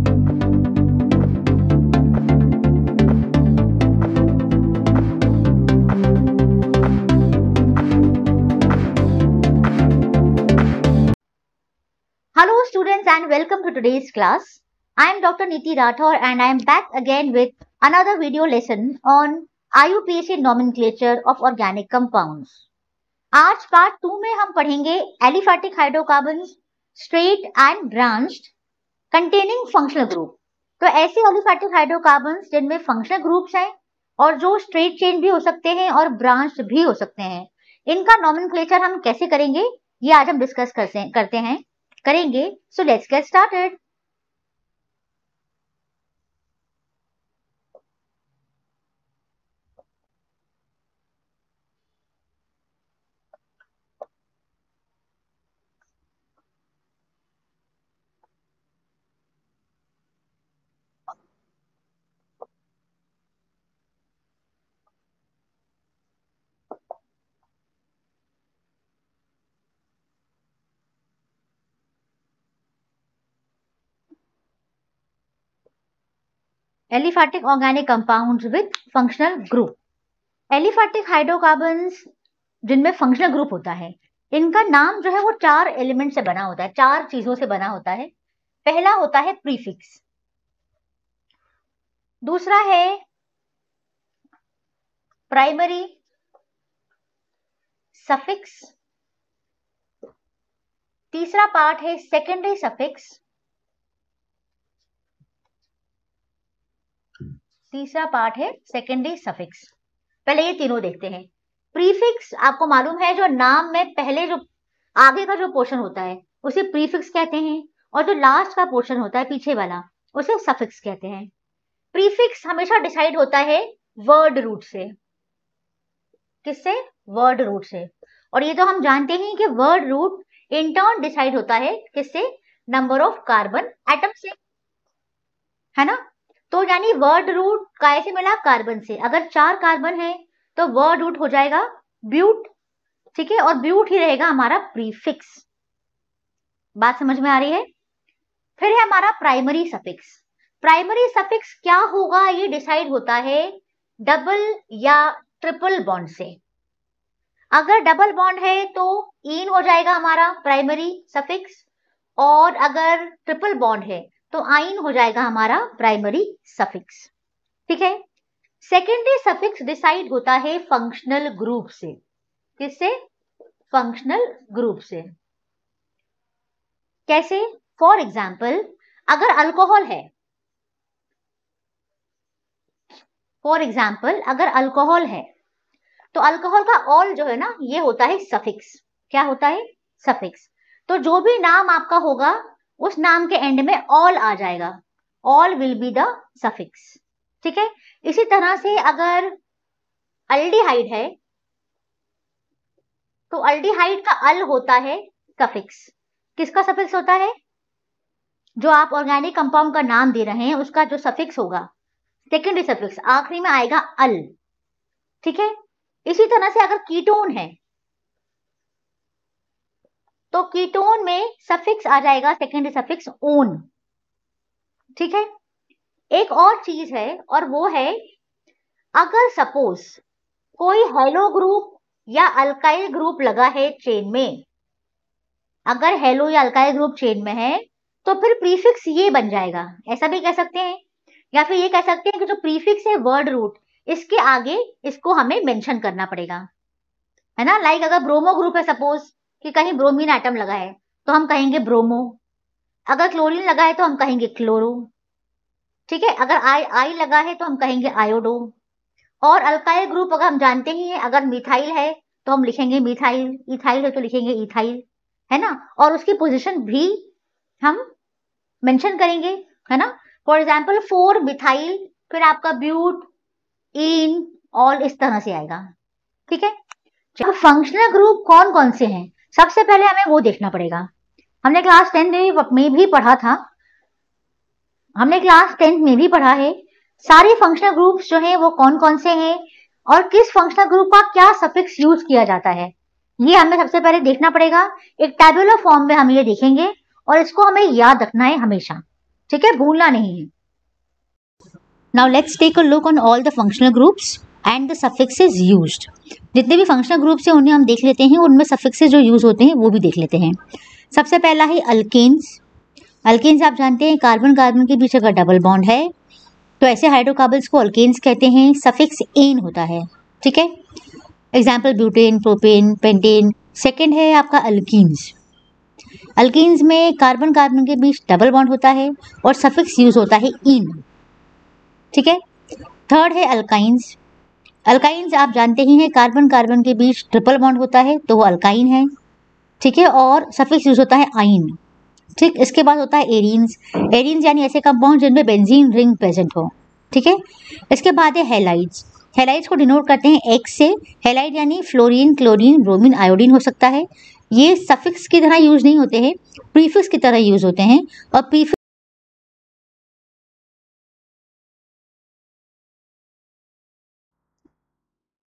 Hello students and welcome to today's class. I am Dr. Niti Rathore and I am back again with another video lesson on IUPAC nomenclature of organic compounds. आज part 2 में हम पढ़ेंगे aliphatic hydrocarbons straight and branched containing functional group. तो ऐसे aliphatic hydrocarbons जिनमें functional groups हैं और जो स्ट्रेट चेन भी हो सकते हैं और ब्रांच्ड भी हो सकते हैं, इनका नोमेनक्लेचर हम कैसे करेंगे ये आज हम डिस्कस करेंगे। So let's get started. Aliphatic organic compounds with functional group. Aliphatic hydrocarbons जिनमें फंक्शनल ग्रुप होता है, इनका नाम जो है वो 4 एलिमेंट से बना होता है, 4 चीजों से बना होता है। पहला होता है प्रीफिक्स, दूसरा है प्राइमरी सफिक्स, तीसरा पार्ट है सेकेंडरी सफिक्स, तीसरा पार्ट है सेकेंडरी सफिक्स। पहले ये तीनों देखते हैं। प्रीफिक्स आपको मालूम है, जो नाम में पहले जो आगे का जो पोर्शन होता है उसे प्रीफिक्स कहते हैं और जो लास्ट का पोर्शन होता है पीछे वाला उसे सफिक्स कहते हैं। प्रीफिक्स हमेशा डिसाइड होता है वर्ड रूट से। किससे? वर्ड रूट से। और ये तो हम जानते हैं कि word root in turn decide होता है किससे? नंबर ऑफ कार्बन एटम से, है ना। तो यानी वर्ड रूट कैसे मिला? कार्बन से। अगर 4 कार्बन है तो वर्ड रूट हो जाएगा ब्यूट, ठीक है, और ब्यूट ही रहेगा हमारा प्रीफिक्स। बात समझ में आ रही है? फिर है हमारा प्राइमरी सफिक्स। प्राइमरी सफिक्स क्या होगा ये डिसाइड होता है डबल या ट्रिपल बॉन्ड से। अगर डबल बॉन्ड है तो इन हो जाएगा हमारा प्राइमरी सफिक्स, और अगर ट्रिपल बॉन्ड है तो आइन हो जाएगा हमारा प्राइमरी सफिक्स, ठीक है। सेकेंडरी सफिक्स डिसाइड होता है फंक्शनल ग्रुप से। किससे? फंक्शनल ग्रुप से। कैसे? फॉर एग्जाम्पल, अगर अल्कोहल है, अगर अल्कोहल है तो अल्कोहल का ऑल जो है ना ये होता है सफिक्स। क्या होता है? सफिक्स। तो जो भी नाम आपका होगा उस नाम के एंड में ऑल आ जाएगा। All will be the suffix, ठीक है। इसी तरह से अगर अल्डिहाइड है तो अल्डिहाइड का अल होता है सफिक्स। किसका सफिक्स होता है? जो आप ऑर्गेनिक कंपाउंड का नाम दे रहे हैं उसका जो सफिक्स होगा, सेकेंडरी सफिक्स, आखिरी में आएगा अल, ठीक है। इसी तरह से अगर कीटोन है तो कीटोन में सफिक्स आ जाएगा सेकेंडरी सफिक्स ओन, ठीक है। एक और चीज है और वो है, अगर सपोज कोई हेलो ग्रुप या अल्काइल ग्रुप लगा है चेन में, अगर हेलो या अल्काइल ग्रुप चेन में है तो फिर प्रीफिक्स ये बन जाएगा। ऐसा भी कह सकते हैं, या फिर ये कह सकते हैं कि जो प्रीफिक्स है वर्ड रूट, इसके आगे इसको हमें मेंशन करना पड़ेगा, है ना। लाइक अगर ब्रोमो ग्रुप है सपोज कि कहीं ब्रोमीन एटम लगा है तो हम कहेंगे ब्रोमो, अगर क्लोरीन लगा है तो हम कहेंगे क्लोरो, ठीक है। अगर आई लगा है तो हम कहेंगे आयोडो। और अल्काइल ग्रुप अगर हम जानते ही हैं, अगर मिथाइल है तो हम लिखेंगे मिथाइल, इथाइल है तो लिखेंगे इथाइल, है ना। और उसकी पोजीशन भी हम मेंशन करेंगे, है ना। फॉर एग्जाम्पल 4 मिथाइल, फिर आपका ब्यूट, इन, ऑल, इस तरह से आएगा, ठीक है। तो फंक्शनल ग्रुप कौन कौन से हैं, सबसे पहले हमें वो देखना पड़ेगा। हमने क्लास 10 में भी पढ़ा था, सारे फंक्शनल ग्रुप्स जो हैं वो कौन कौन से हैं और किस फंक्शनल ग्रुप का क्या सफिक्स यूज किया जाता है, ये हमें सबसे पहले देखना पड़ेगा। एक टैबुलर फॉर्म में हम ये देखेंगे और इसको हमें याद रखना है हमेशा, ठीक है, भूलना नहीं है। Now let's take a look on all the functional groups and the suffixes used. जितने भी फंक्शनल ग्रुप्स हैं उन्हें हम देख लेते हैं, उनमें सफिक्सेस जो यूज होते हैं वो भी देख लेते हैं। सबसे पहला है अल्केन्स। अल्केन्स आप जानते हैं कार्बन कार्बन के बीच अगर डबल बॉन्ड है तो ऐसे हाइड्रोकार्बन्स को अल्केन्स कहते हैं, सफिक्स एन होता है। ठीक है, example butane, propane, pentane. Second है आपका अल्कीन्स। अल्कीन्स में कार्बन कार्बन के बीच डबल बॉन्ड होता है और सफिक्स यूज होता है इन। ठीक है, थर्ड है अल्काइंस। अल्काइंस आप जानते ही हैं कार्बन कार्बन के बीच ट्रिपल बॉन्ड होता है तो वो अल्काइन है। ठीक है, और सफिक्स यूज होता है आइन। ठीक, इसके बाद होता है एरीन्स। एरीन्स यानी ऐसे कंपाउंड जिनमें बेंजीन रिंग प्रेजेंट हो। ठीक है, इसके बाद है हैलाइड्स। हैलाइड्स को डिनोट करते हैं एक्स से। हैलाइड यानी फ्लोरीन, क्लोरीन, ब्रोमीन, आयोडीन हो सकता है। ये सफिक्स की तरह यूज नहीं होते हैं, प्रीफिक्स की तरह यूज होते हैं। और प्रीफिक्स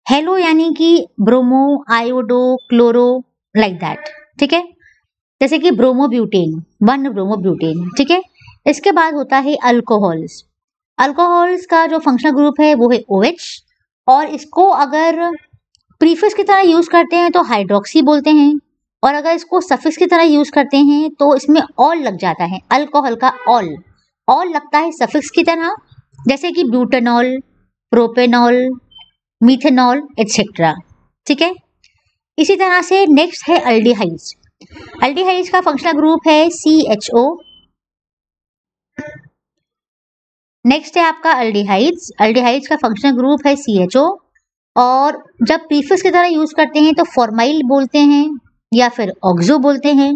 हेलो यानी कि bromo, iodo, chloro, like that. ठीक है, जैसे कि ब्रोमोब्यूटेन, 1 ब्रोमोब्यूटेन। ठीक है, इसके बाद होता है अल्कोहल्स। अल्कोहल्स का जो फंक्शनल ग्रुप है वो है OH, और इसको अगर प्रीफिक्स की तरह यूज करते हैं तो हाइड्रोक्सी बोलते हैं, और अगर इसको सफिक्स की तरह यूज करते हैं तो इसमें ऑल लग जाता है। अल्कोहल का ऑल, ऑल लगता है सफिक्स की तरह, जैसे कि ब्यूटेनॉल, प्रोपेनॉल, मिथेनॉल एटसेट्रा। ठीक है, इसी तरह से नेक्स्ट है अल्डिहाइड्स। अल्डिहाइड्स का फंक्शनल ग्रुप है CHO। नेक्स्ट है आपका अल्डिहाइड्स। अल्डिहाइड्स का फंक्शनल ग्रुप है CHO, और जब प्रीफिक्स की तरह यूज करते हैं तो फॉर्माइल बोलते हैं या फिर ऑक्सो बोलते हैं,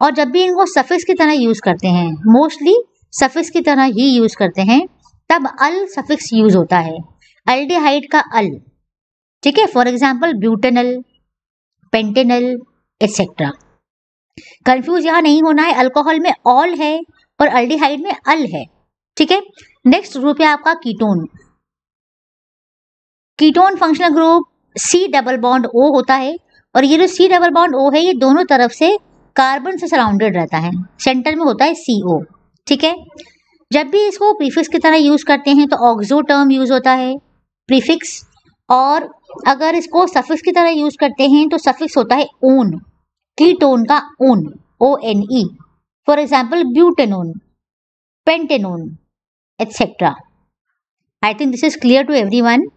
और जब भी इनको सफिक्स की तरह यूज करते हैं, मोस्टली सफिक्स की तरह ही यूज करते हैं, तब अल सफिक्स यूज होता है। अल्डिहाइड का अल। ठीक है, for example butanal, Pantanal etcetera. Confuse यहाँ नहीं होना है, अल्कोहल में ऑल है और अल्डिहाइड में अल है। ठीक है, नेक्स्ट ग्रुप है आपका ketone. Ketone functional group C double bond O होता है, और ये जो C डबल बॉन्ड O है ये दोनों तरफ से कार्बन से सराउंडेड रहता है, सेंटर में होता है CO। ठीक है, जब भी इसको प्रीफिक्स की तरह यूज करते हैं तो ऑक्सो टर्म यूज होता है प्रीफिक्स, और अगर इसको सफिक्स की तरह यूज करते हैं तो सफिक्स होता है ओन, कीटोन का one, ONE। For example butanone, pentanone etcetera. I think this is clear to everyone.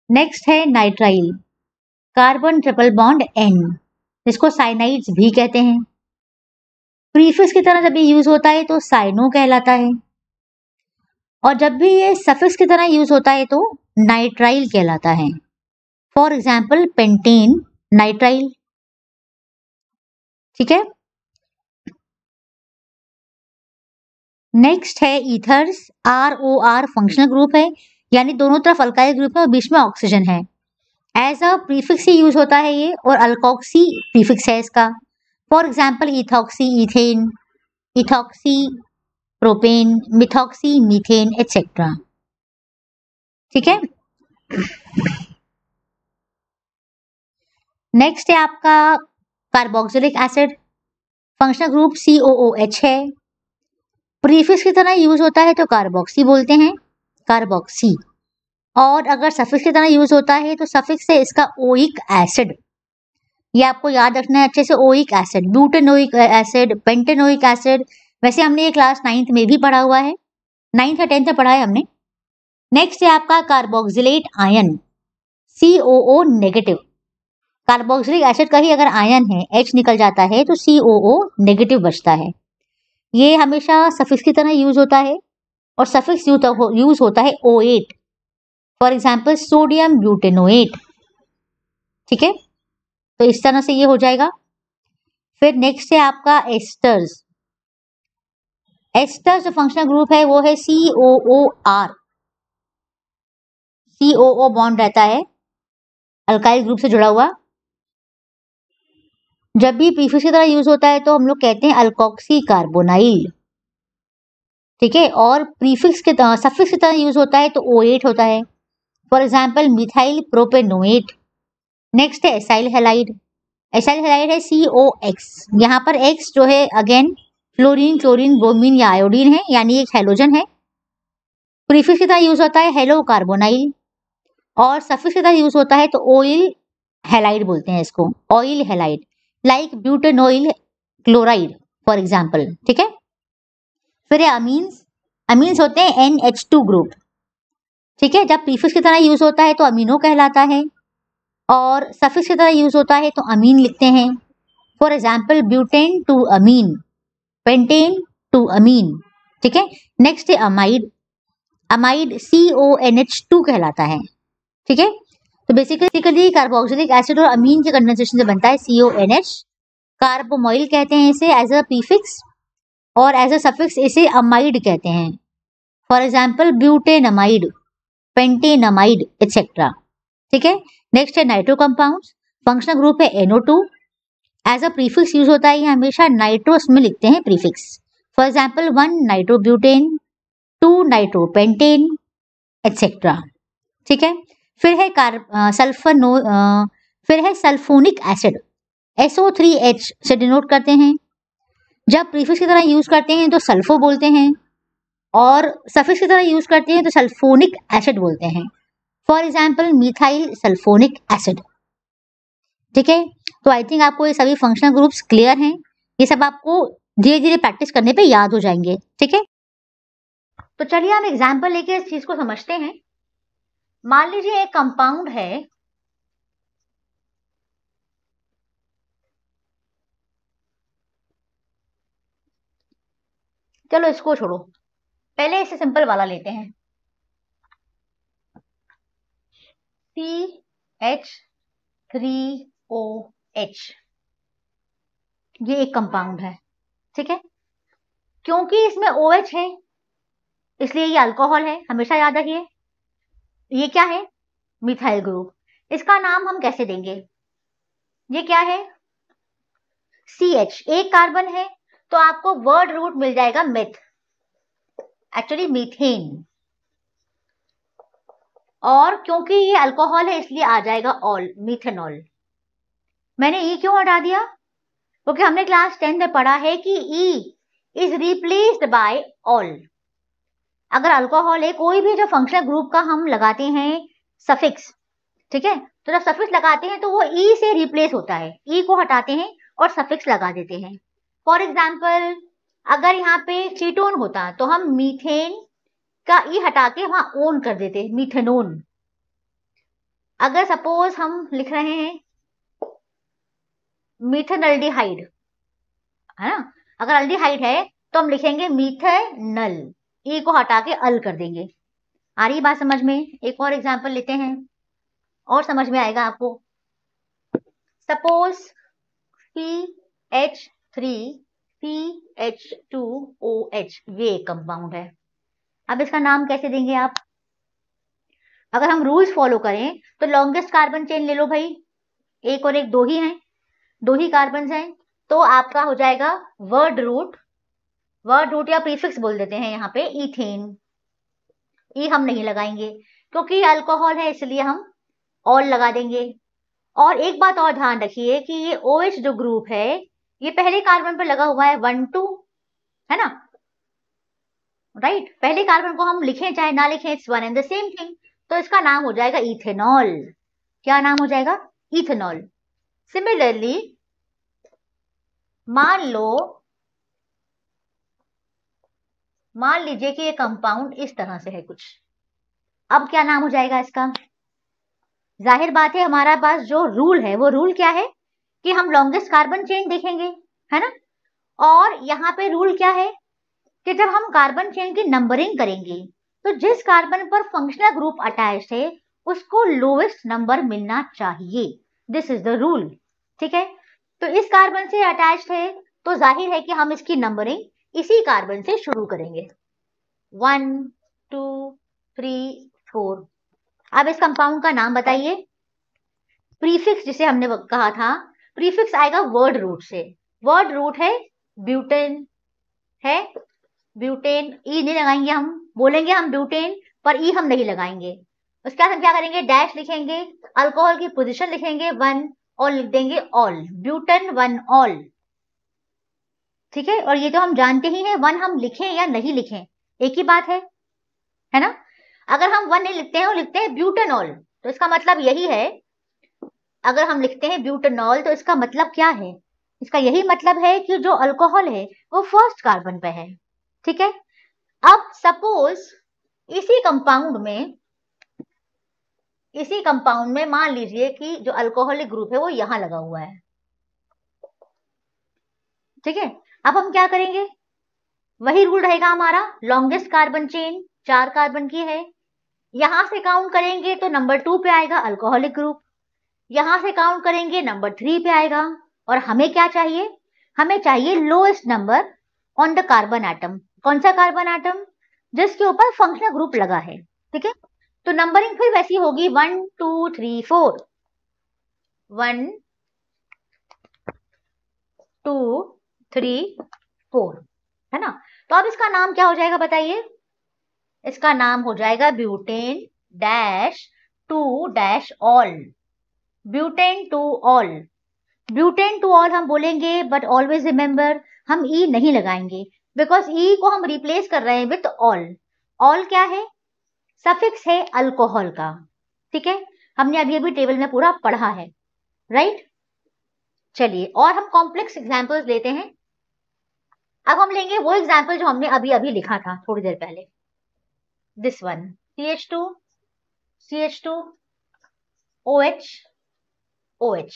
Next है nitrile, carbon triple bond N, जिसको साइनाइड्स भी कहते हैं। प्रीफिक्स की तरह जब ये यूज होता है तो साइनो कहलाता है, और जब भी ये सफिक्स की तरह यूज होता है तो नाइट्राइल कहलाता है। For example pentane, nitrile. ठीक है, नेक्स्ट है ईथर्स। ROR फंक्शनल ग्रुप है, यानी दोनों तरफ अल्काइल ग्रुप है और बीच में ऑक्सीजन है। एज अ प्रीफिक्स ही यूज होता है ये, और अल्कोक्सी प्रीफिक्स है इसका। For example ethoxy, ethane, ethoxy propane, methoxy methane etcetera. ठीक है, नेक्स्ट है आपका carboxylic acid. Functional group COOH है। प्रीफिक्स की तरह यूज होता है तो कार्बोक्सी बोलते हैं, कार्बोक्सी, और अगर सफिक्स की तरह यूज होता है तो सफिक्स से इसका ओइक एसिड। ये आपको याद रखना है अच्छे से, oic acid, butanoic acid, pentanoic acid. वैसे हमने ये क्लास 9th में भी पढ़ा हुआ है, 9th या 10th में पढ़ा है हमने। नेक्स्ट है आपका carboxylate ion, COO negative. Carboxylic acid का ही अगर आयन है, H निकल जाता है तो COO नेगेटिव बचता है। ये हमेशा सफिक्स की तरह यूज होता है, और सफिक्स यूज होता है O8। For example sodium butanoate. ठीक है, तो इस तरह से ये हो जाएगा। फिर नेक्स्ट है आपका एस्टर्स। एस्टर्स जो फंक्शनल ग्रुप है वो है COOR। COO बॉन्ड रहता है अल्काइल ग्रुप से जुड़ा हुआ। जब भी प्रीफिक्स की तरह यूज होता है तो हम लोग कहते हैं अल्कोक्सी कार्बोनाइल। ठीक है, और प्रीफिक्स के तरह सफिक्स की तरह यूज होता है तो O8 होता है। For example methyl propanoate. Next है एसाइल हैलाइड। एसाइल हैलाइड है COX। यहाँ पर X जो है अगेन फ्लोरीन, क्लोरीन, ब्रोमीन या आयोडीन है, यानी एक हेलोजन है। प्रीफिक्स की तरह यूज होता है हेलो कार्बोनाइल, और सफिक्स की तरह यूज होता है तो ऑयल हेलाइड बोलते हैं इसको, acyl halide, like butanoyl chloride for example. ठीक है, फिर है अमीन्स। अमीन्स होते हैं NH2 ग्रुप। ठीक है, जब प्रीफिक्स की तरह यूज होता है तो अमीनो कहलाता है, और सफिक्स की तरह यूज होता है तो अमीन लिखते हैं। For example butane two amine, pentane two amine. ठीक है, नेक्स्ट है अमाइड। अमाइड CONH2 कहलाता है। ठीक है, तो बेसिकली कार्बोक्सिलिक एसिड और अमीन के कंडेंसेशन से बनता है CONH। कार्बोमोइल कहते हैं इसे एज अ प्रीफिक्स, और एज अ सफिक्स इसे अमाइड कहते हैं। For example butanamide, pentanamide etcetera. ठीक है, नेक्स्ट है नाइट्रो कंपाउंड्स। फंक्शनल ग्रुप है NO2। As a prefix use होता है, ये हमेशा नाइट्रोस में लिखते हैं prefix. For example 1 nitrobutane, 2 nitropentane etcetera. ठीक है, फिर है फिर है सल्फोनिक एसिड, SO3H से डिनोट करते हैं। जब प्रीफिक्स की तरह यूज करते हैं तो सल्फो बोलते हैं, और सफिक्स की तरह यूज करते हैं तो सल्फोनिक एसिड बोलते हैं। For example methyl sulphonic acid. ठीक है, तो आई थिंक आपको ये सभी फंक्शनल ग्रुप्स क्लियर हैं। ये सब आपको धीरे धीरे प्रैक्टिस करने पे याद हो जाएंगे। ठीक है, तो चलिए हम एग्जाम्पल लेके इस चीज को समझते हैं। मान लीजिए एक कंपाउंड है, चलो इसको छोड़ो, पहले इसे सिंपल वाला लेते हैं। CH3OH, ये एक कंपाउंड है। ठीक है, क्योंकि इसमें OH है इसलिए ये अल्कोहल है, हमेशा याद रखिए। ये क्या है? Methyl group. इसका नाम हम कैसे देंगे? ये क्या है? CH, एक कार्बन है तो आपको वर्ड रूट मिल जाएगा मिथ, एक्चुअली मीथेन। और क्योंकि ये अल्कोहल है इसलिए आ जाएगा ऑल, मिथेनॉल। मैंने ई क्यों हटा दिया? क्योंकि हमने क्लास 10 में पढ़ा है कि E is replaced by all. अगर अल्कोहल है, कोई भी जो फंक्शनल ग्रुप का हम लगाते हैं सफिक्स, ठीक है, तो जब सफिक्स लगाते हैं तो वो ई से रिप्लेस होता है, ई को हटाते हैं और सफिक्स लगा देते हैं। फॉर एग्जाम्पल अगर यहाँ पे कीटोन होता तो हम मीथेन का ई हटा के वहां ओन कर देते, मीथेनोन। अगर सपोज हम लिख रहे हैं मीथेनल्डिहाइड, है ना, अगर अल्डिहाइड है तो हम लिखेंगे मीथेनल, ई को हटा के अल कर देंगे। आ रही बात समझ में? एक और एग्जांपल लेते हैं और समझ में आएगा आपको। सपोज CH3CH2OH, ये एक कंपाउंड है। अब इसका नाम कैसे देंगे आप? अगर हम रूल्स फॉलो करें तो लॉन्गेस्ट कार्बन चेन ले लो भाई, एक और एक दो ही हैं, दो ही कार्बन हैं, तो आपका हो जाएगा वर्ड रूट। वर्ड रूट या प्रीफिक्स बोल देते हैं यहाँ पे इथेन। ई हम नहीं लगाएंगे क्योंकि अल्कोहल है इसलिए हम ऑल लगा देंगे। और एक बात और ध्यान रखिए कि ये OH जो ग्रुप है ये पहले कार्बन पर लगा हुआ है 1 2, है ना, राइट। पहले कार्बन को हम लिखें चाहे ना लिखें, it's one and the same thing, तो इसका नाम हो जाएगा इथेनॉल। क्या नाम हो जाएगा? इथेनॉल। सिमिलरली मान लीजिए कि ये कंपाउंड इस तरह से है कुछ, अब क्या नाम हो जाएगा इसका? जाहिर बात है हमारा पास जो रूल है वो रूल क्या है कि हम लॉन्गेस्ट कार्बन चेन देखेंगे, है ना। और यहाँ पे रूल क्या है कि जब हम कार्बन चेन की नंबरिंग करेंगे तो जिस कार्बन पर फंक्शनल ग्रुप अटैच्ड है उसको लोएस्ट नंबर मिलना चाहिए। This is the rule. ठीक है, तो इस कार्बन से अटैच्ड है तो जाहिर है कि हम इसकी नंबरिंग इसी कार्बन से शुरू करेंगे, 1 2 3 4। अब इस कंपाउंड का नाम बताइए। प्रीफिक्स जिसे हमने कहा था, प्रीफिक्स आएगा वर्ड रूट से। वर्ड रूट है ब्यूटेन, है ब्यूटेन। ई नहीं लगाएंगे, हम बोलेंगे हम ब्यूटेन पर ई हम नहीं लगाएंगे। उसके बाद हम क्या करेंगे? डैश लिखेंगे, अल्कोहल की पोजीशन लिखेंगे 1 और लिख देंगे ऑल, ब्यूटेन 1 ऑल। ठीक है, और ये तो हम जानते ही हैं, 1 हम लिखें या नहीं लिखें एक ही बात है ना। अगर हम 1 नहीं लिखते हैं और लिखते हैं ब्यूटेनॉल, तो इसका मतलब यही है, अगर हम लिखते हैं ब्यूटेनॉल तो इसका मतलब क्या है, इसका यही मतलब है कि जो अल्कोहल है वो फर्स्ट कार्बन पे है। ठीक है, अब सपोज इसी कंपाउंड में मान लीजिए कि जो अल्कोहलिक ग्रुप है वो यहां लगा हुआ है। ठीक है, अब हम क्या करेंगे, वही रूल रहेगा हमारा, लॉन्गेस्ट कार्बन चेन 4 कार्बन की है, यहां से काउंट करेंगे तो नंबर 2 पे आएगा अल्कोहलिक ग्रुप, यहां से काउंट करेंगे नंबर 3 पे आएगा, और हमें क्या चाहिए, हमें चाहिए lowest number on the carbon atom. कौन सा कार्बन एटम, जिसके ऊपर फंक्शनल ग्रुप लगा है। ठीक है, तो नंबरिंग फिर वैसी होगी 1 2 3 4, 1 2 3 4, है ना। तो अब इसका नाम क्या हो जाएगा बताइए, इसका नाम हो जाएगा butane dash 2 dash all, butane two all. Butane two all हम बोलेंगे, बट ऑलवेज रिमेंबर हम ई नहीं लगाएंगे, बिकॉज ई को हम रिप्लेस कर रहे हैं विथ ऑल। ऑल क्या है, सफिक्स है अल्कोहल का। ठीक है, हमने अभी अभी टेबल में पूरा पढ़ा है, राइट। चलिए, और हम कॉम्प्लेक्स एग्जांपल्स लेते हैं। अब हम लेंगे वो एग्जांपल जो हमने अभी अभी लिखा था थोड़ी देर पहले, this one, CH2 CH2 OH OH।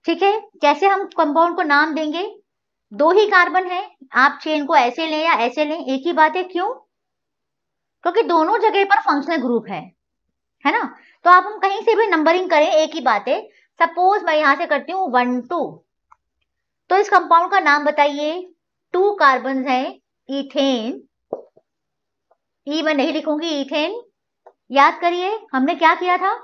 ठीक है, कैसे हम कंपाउंड को नाम देंगे, 2 ही कार्बन है, आप चेन को ऐसे लें या ऐसे लें एक ही बात है, क्यों, क्योंकि दोनों जगह पर फंक्शनल ग्रुप है ना। तो आप हम कहीं से भी नंबरिंग करें एक ही बात है। सपोज मैं यहां से करती हूँ 1 2, तो इस कंपाउंड का नाम बताइए, 2 कार्बन है, इथेन, ई मैं नहीं लिखूंगी, इथेन। याद करिए हमने क्या किया था,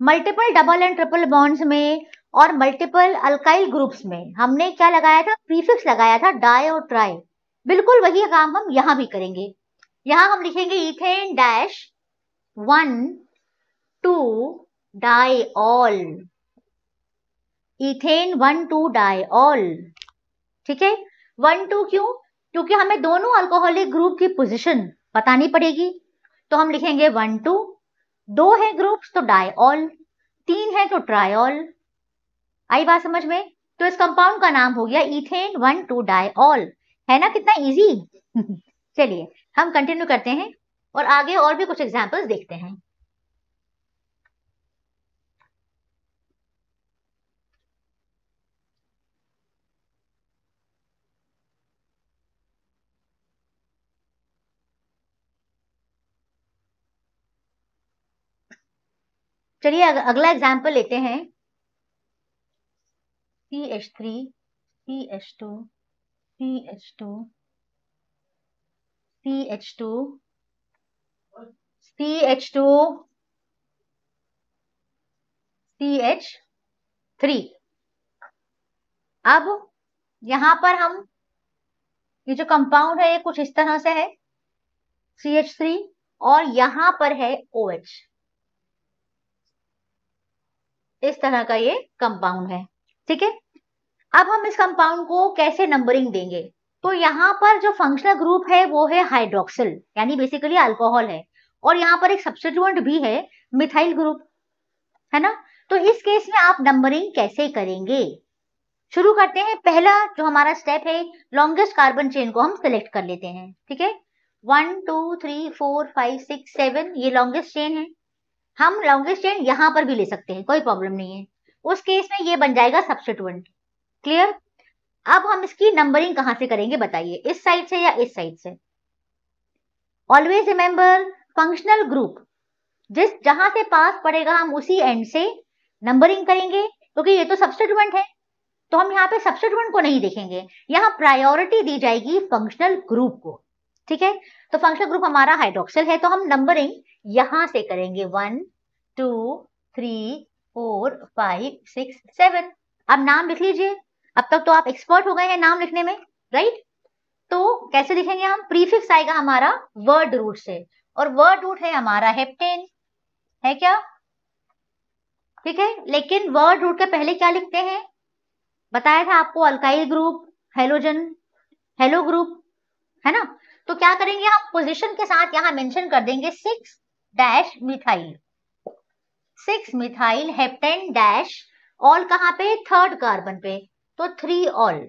multiple double and triple bonds में और मल्टीपल अल्काइल ग्रुप्स में हमने क्या लगाया था, प्रीफिक्स लगाया था डाई और ट्राई। बिल्कुल वही काम हम यहां भी करेंगे, यहां हम लिखेंगे ethane dash 1 2 diol, ethane 1 2 diol. ठीक है, 1 2 क्यों, क्योंकि हमें दोनों अल्कोहलिक ग्रुप की पोजीशन बतानी पड़ेगी, तो हम लिखेंगे 1 2, 2 है ग्रुप्स तो डाई ऑल, 3 है तो ट्राइऑल। आई बात समझ में, तो इस कंपाउंड का नाम हो गया इथेन 1 2 डाई ऑल, है ना कितना इजी। चलिए हम कंटिन्यू करते हैं और आगे और भी कुछ एग्जांपल्स देखते हैं। चलिए अगला एग्जांपल लेते हैं, CH3 CH2 CH2 CH2 CH2 CH3। अब यहां पर हम, ये जो कंपाउंड है ये कुछ इस तरह से है, CH3, और यहां पर है OH, इस तरह का ये कंपाउंड है। ठीक है, अब हम इस कंपाउंड को कैसे नंबरिंग देंगे, तो यहाँ पर जो फंक्शनल ग्रुप है वो है हाइड्रोक्सिल, यानी बेसिकली अल्कोहल है, और यहाँ पर एक सब्स्टिट्यूएंट भी है मिथाइल ग्रुप, है ना। तो इस केस में आप नंबरिंग कैसे करेंगे, शुरू करते हैं। पहला जो हमारा स्टेप है, लॉन्गेस्ट कार्बन चेन को हम सिलेक्ट कर लेते हैं। ठीक है, 1 2 3 4 5 6 7 ये लॉन्गेस्ट चेन है, हम लॉन्गेस्ट चेन यहां पर भी ले सकते हैं, कोई प्रॉब्लम नहीं है, उस केस में ये बन जाएगा सब्स्टिट्यूएंट। क्लियर, अब हम इसकी नंबरिंग कहां से करेंगे बताइए, इस साइड से या इस साइड से। ऑलवेज रिमेंबर फंक्शनल ग्रुप जिस जहां से पास पड़ेगा हम उसी एंड से नंबरिंग करेंगे, क्योंकि ये तो सब्स्टिट्यूएंट है, तो हम यहाँ पे सब्स्टिट्यूएंट को नहीं देखेंगे, यहाँ प्रायोरिटी दी जाएगी फंक्शनल ग्रुप को। ठीक है, तो फंक्शनल ग्रुप हमारा हाइड्रोक्सिल है, तो हम नंबरिंग यहां से करेंगे 1 2 3 4 5 6 7। अब नाम लिख लीजिए, अब तक तो आप एक्सपर्ट हो गए हैं नाम लिखने में, राइट। तो कैसे लिखेंगे हम, प्रीफिक्स आएगा हमारा वर्ड रूट से, और वर्ड रूट है हमारा हेप्टेन, है क्या। ठीक है, लेकिन वर्ड रूट के पहले क्या लिखते हैं, बताया था आपको, alkyl group, halogen, hello group, है ना। तो क्या करेंगे हम, पोजीशन के साथ यहाँ मेंशन कर देंगे 6 methyl, 6 methyl heptane dash all, कहाँ पे, 3rd कार्बन पे, तो 3 ऑल।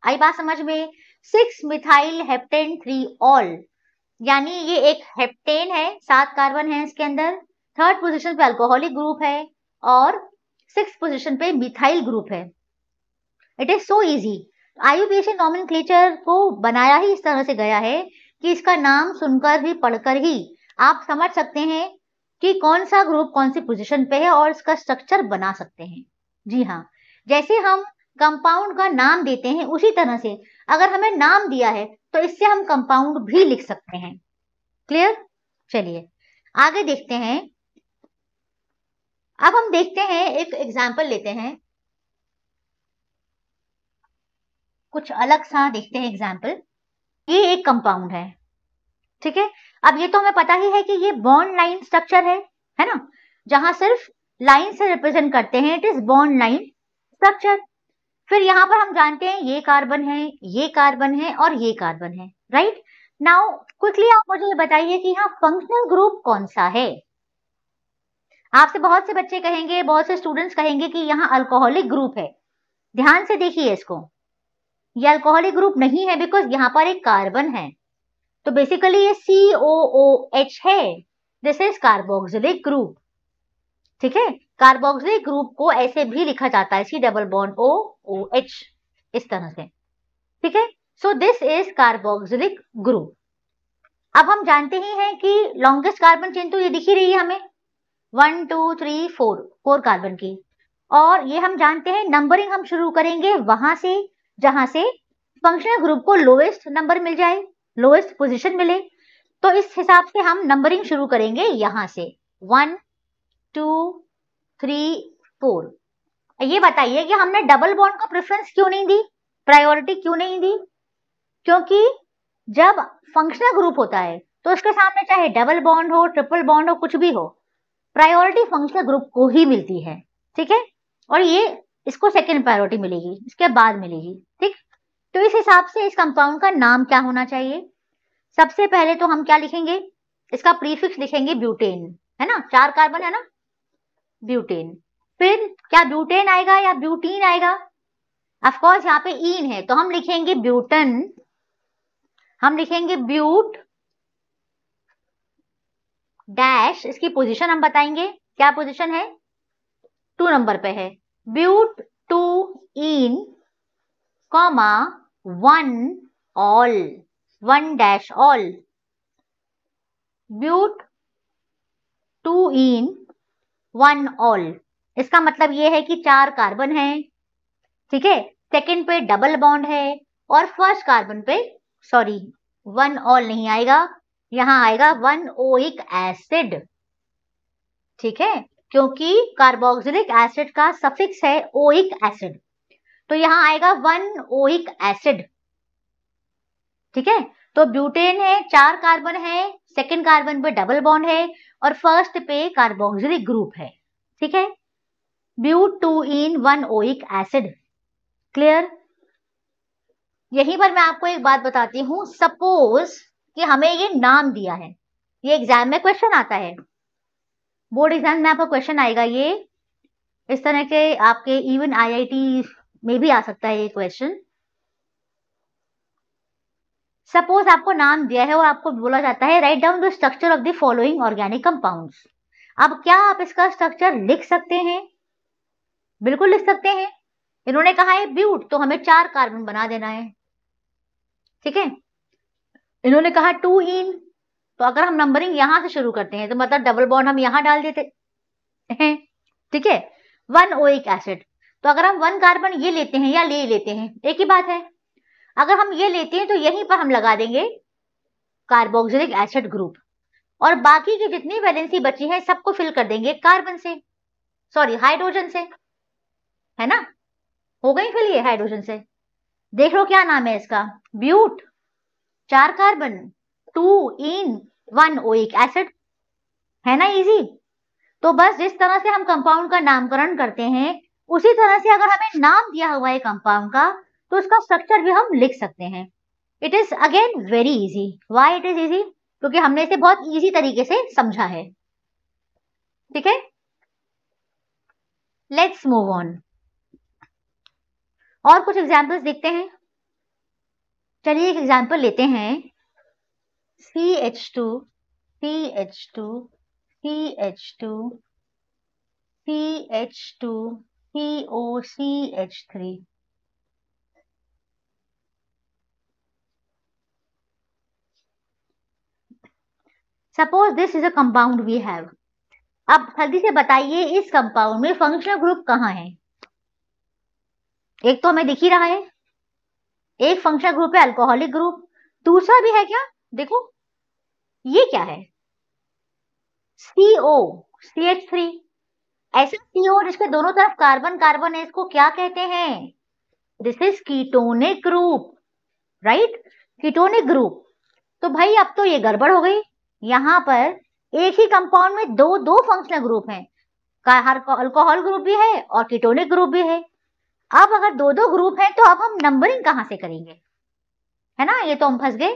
आई बात समझ में, 6 मिथाइल हेप्टेन 3 ऑल, यानी ये एक हेप्टेन है, 7 कार्बन है इसके अंदर, 3rd पोजीशन पे अल्कोहलिक ग्रुप है और 6th पोजीशन पे मिथाइल ग्रुप है। It is so easy. IUPAC nomenclature को बनाया ही इस तरह से गया है कि इसका नाम सुनकर भी पढ़कर ही आप समझ सकते हैं कि कौन सा ग्रुप कौन सी पोजीशन पे है और इसका स्ट्रक्चर बना सकते हैं। जी हाँ, जैसे हम कंपाउंड का नाम देते हैं उसी तरह से अगर हमें नाम दिया है तो इससे हम कंपाउंड भी लिख सकते हैं। क्लियर? चलिए आगे देखते हैं। अब हम देखते हैं, एक एग्जाम्पल लेते हैं, कुछ अलग सा देखते हैं एग्जाम्पल। ये एक कंपाउंड है, ठीक है। अब ये तो हमें पता ही है कि ये बॉन्ड लाइन स्ट्रक्चर है ना, जहां सिर्फ लाइन से रिप्रेजेंट करते हैं, it is bond line structure. फिर यहाँ पर हम जानते हैं ये कार्बन है, ये कार्बन है और ये कार्बन है, राइट। नाउ क्विकली आप मुझे ये बताइए कि यहाँ फंक्शनल ग्रुप कौन सा है। आपसे बहुत से बच्चे कहेंगे, बहुत से स्टूडेंट्स कहेंगे कि यहाँ अल्कोहलिक ग्रुप है। ध्यान से देखिए इसको, ये अल्कोहलिक ग्रुप नहीं है बिकॉज यहाँ पर एक कार्बन है, तो बेसिकली ये COOH है, दिस इज कार्बोक्सिलिक ग्रुप, ठीक है। कार्बोक्सिलिक ग्रुप को ऐसे भी लिखा जाता है, C डबल बॉन्ड OOH, इस तरह से, ठीक है। So this is carboxylic group. अब हम जानते ही हैं कि लॉन्गेस्ट कार्बन चेन तो ये दिख ही रही है हमें, 1 2 3 4 कार्बन की, और ये हम जानते हैं नंबरिंग हम शुरू करेंगे वहां से जहां से फंक्शनल ग्रुप को लोएस्ट नंबर मिल जाए, लोएस्ट पोजीशन मिले। तो इस हिसाब से हम नंबरिंग शुरू करेंगे यहां से, 1 2 3 4। ये बताइए कि हमने डबल बॉन्ड को प्रेफरेंस क्यों नहीं दी, प्रायोरिटी क्यों नहीं दी? क्योंकि जब फंक्शनल ग्रुप होता है तो उसके सामने चाहे डबल बॉन्ड हो, ट्रिपल बॉन्ड हो, कुछ भी हो, प्रायोरिटी फंक्शनल ग्रुप को ही मिलती है, ठीक है। और ये इसको सेकेंड प्रायोरिटी मिलेगी, इसके बाद मिलेगी, ठीक। तो इस हिसाब से इस कंपाउंड का नाम क्या होना चाहिए? सबसे पहले तो हम क्या लिखेंगे, इसका प्रीफिक्स लिखेंगे ब्यूटेन, है ना, 4 कार्बन है ना, ब्यूटेन। फिर क्या ब्यूटेन आएगा या ब्यूटीन आएगा? ऑफ कोर्स यहाँ पे ईन है तो हम लिखेंगे ब्यूटन, हम लिखेंगे ब्यूट डैश, इसकी पोजीशन हम बताएंगे, क्या पोजीशन है, 2 नंबर पे है, but 2 ene comma 1 ol, 1 dash ol, but 2 ene 1 ol. इसका मतलब ये है कि 4 कार्बन है, ठीक है, सेकंड पे डबल बॉन्ड है और फर्स्ट कार्बन पे, सॉरी 1 ऑल नहीं आएगा, यहां आएगा 1 ओइक एसिड, ठीक है, क्योंकि कार्बोक्सिलिक एसिड का सफिक्स है ओइक एसिड, तो यहां आएगा 1 ओइक एसिड, ठीक है। तो ब्यूटेन है, 4 कार्बन है, सेकंड कार्बन पे डबल बॉन्ड है और फर्स्ट पे कार्बोक्सिलिक ग्रुप है, ठीक है, but 2 ene 1 oic acid. Clear? यहीं पर मैं आपको एक बात बताती हूं, सपोज कि हमें ये नाम दिया है, ये एग्जाम में क्वेश्चन आता है, बोर्ड एग्जाम में आपका क्वेश्चन आएगा, ये इस तरह के आपके इवन IIT में भी आ सकता है ये क्वेश्चन। सपोज आपको नाम दिया है और आपको बोला जाता है write down the structure of the following organic compounds. अब क्या आप इसका स्ट्रक्चर लिख सकते हैं? बिल्कुल लिख सकते हैं। इन्होंने कहा है ब्यूट, तो हमें 4 कार्बन बना देना है, ठीक है। इन्होंने कहा 2 इन, तो अगर हम नंबरिंग यहां से शुरू करते हैं तो मतलब डबल बॉन्ड हम यहां डाल देते हैं, ठीक है, 1 ओइक एसिड, तो अगर हम 1 कार्बन ये लेते हैं या ले लेते हैं एक ही बात है, अगर हम ये लेते हैं तो यहीं पर हम लगा देंगे कार्बोक्सिलिक एसिड ग्रुप और बाकी की जितनी वैलेंसी बची है सबको फिल कर देंगे कार्बन से, सॉरी हाइड्रोजन से, है ना, हो गई फिल ये हाइड्रोजन से। देख लो क्या नाम है इसका, but, 4 carbon, 2 ene 1 oic acid, है ना इजी। तो बस जिस तरह से हम कंपाउंड का नामकरण करते हैं उसी तरह से अगर हमें नाम दिया हुआ है कंपाउंड का तो उसका स्ट्रक्चर भी हम लिख सकते हैं। It is again very easy. Why it is easy? क्योंकि हमने इसे बहुत इजी तरीके से समझा है। ठीक है, लेट्स मूव ऑन। और कुछ एग्जाम्पल्स देखते हैं। चलिए एक एग्जाम्पल लेते हैं। CH2 CH2 CH2 CH2 COCH3। Suppose this is a compound we have. अब जल्दी से बताइए इस कंपाउंड में फंक्शनल ग्रुप कहाँ है? एक तो हमें दिख ही रहा है, एक फंक्शनल ग्रुप है अल्कोहलिक ग्रुप, दूसरा भी है क्या? देखो ये क्या है? CO CH3। ऐसा CO जिसके दोनों तरफ कार्बन कार्बन है, इसको क्या कहते हैं? This is ketonic group, right? Ketonic group. तो भाई अब तो ये गड़बड़ हो गई। यहाँ पर एक ही कंपाउंड में दो दो फंक्शनल ग्रुप हैं, अल्कोहल ग्रुप भी है और कीटोनिक ग्रुप भी है। अब अगर दो दो ग्रुप हैं तो अब हम नंबरिंग कहाँ से करेंगे? है ना, ये तो हम फंस गए,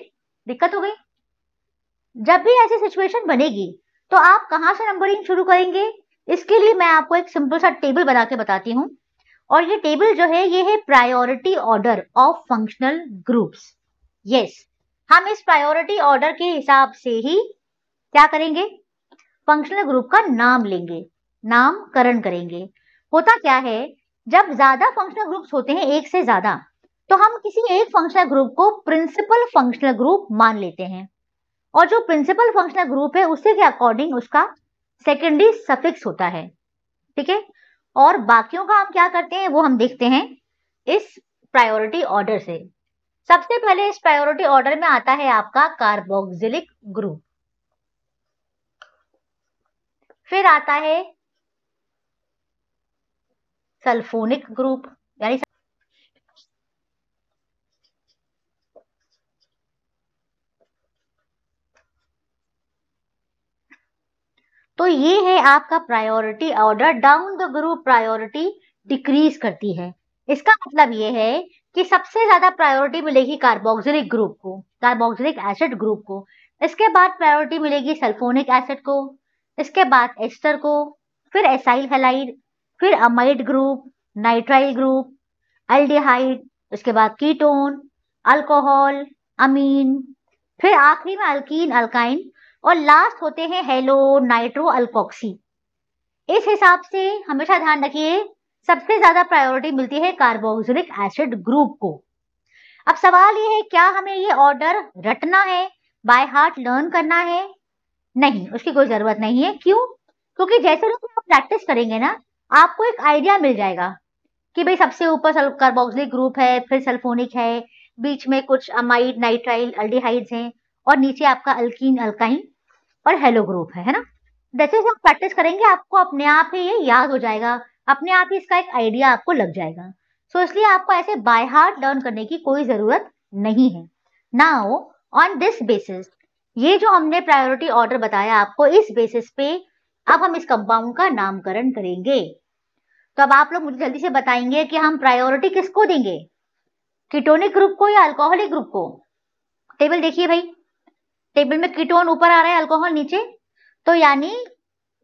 दिक्कत हो गई। जब भी ऐसी सिचुएशन बनेगी तो आप कहाँ से नंबरिंग शुरू करेंगे? इसके लिए मैं आपको एक सिंपल सा टेबल बना के बताती हूँ। और ये टेबल जो है ये है priority order of functional groups. Yes, हम इस प्रायोरिटी ऑर्डर के हिसाब से ही क्या करेंगे? फंक्शनल ग्रुप का नाम लेंगे, नामकरण करेंगे। होता क्या है, जब ज्यादा फंक्शनल ग्रुप्स होते हैं, एक से ज्यादा, तो हम किसी एक फंक्शनल ग्रुप को प्रिंसिपल फंक्शनल ग्रुप मान लेते हैं। और जो प्रिंसिपल फंक्शनल ग्रुप है उसी के अकॉर्डिंग उसका सेकेंडरी सफिक्स होता है। ठीक है, और बाकियों का हम क्या करते हैं वो हम देखते हैं इस प्रायोरिटी ऑर्डर से। सबसे पहले इस प्रायोरिटी ऑर्डर में आता है आपका कार्बोक्सिलिक ग्रुप, फिर आता है सल्फोनिक ग्रुप, यानी तो ये है आपका priority order. Down the group priority decrease करती है। इसका मतलब ये है कि सबसे ज्यादा प्रायोरिटी मिलेगी कार्बोक्सिलिक ग्रुप को, कार्बोक्सिलिक एसिड ग्रुप को। इसके बाद प्रायोरिटी मिलेगी सल्फोनिक एसिड को, इसके बाद एस्टर को, फिर एसाइल हैलाइड, फिर amide group, nitrile group, aldehyde, उसके बाद कीटोन, अल्कोहल, अमीन, फिर आखिरी में अल्कीन, अल्काइन, और लास्ट होते हैं हेलो, नाइट्रो, अल्कोक्सी। इस हिसाब से हमेशा ध्यान रखिए सबसे ज्यादा प्रायोरिटी मिलती है कार्बोक्सिलिक एसिड ग्रुप को। अब सवाल ये है, क्या हमें ये ऑर्डर रटना है, बाय हार्ट लर्न करना है? नहीं, उसकी कोई जरूरत नहीं है। क्यों? क्योंकि जैसे जैसे आप प्रैक्टिस करेंगे ना, आपको एक आइडिया मिल जाएगा कि भाई सबसे ऊपर कार्बोक्सिलिक ग्रुप है, फिर सल्फोनिक है, बीच में कुछ अमाइड, नाइट्राइल, अल्डिहाइड्स हैं, और नीचे आपका अल्कीन, अल्काइन और हेलो ग्रुप है ना। जैसे जैसे आप प्रैक्टिस करेंगे आपको अपने आप ही ये याद हो जाएगा, अपने आप ही इसका एक आइडिया आपको लग जाएगा। सो इसलिए आपको ऐसे बाय हार्ट लर्न करने की कोई जरूरत नहीं है। नाउ ऑन दिस बेसिस, ये जो हमने प्रायोरिटी ऑर्डर बताया आपको, इस बेसिस पे अब हम इस कंपाउंड का नामकरण करेंगे। तो अब आप लोग मुझे जल्दी से बताएंगे कि हम प्रायोरिटी किसको देंगे, कीटोनिक ग्रुप को या अल्कोहलिक ग्रुप को? टेबल देखिए भाई, टेबल में कीटोन ऊपर आ रहा है, अल्कोहल नीचे, तो यानी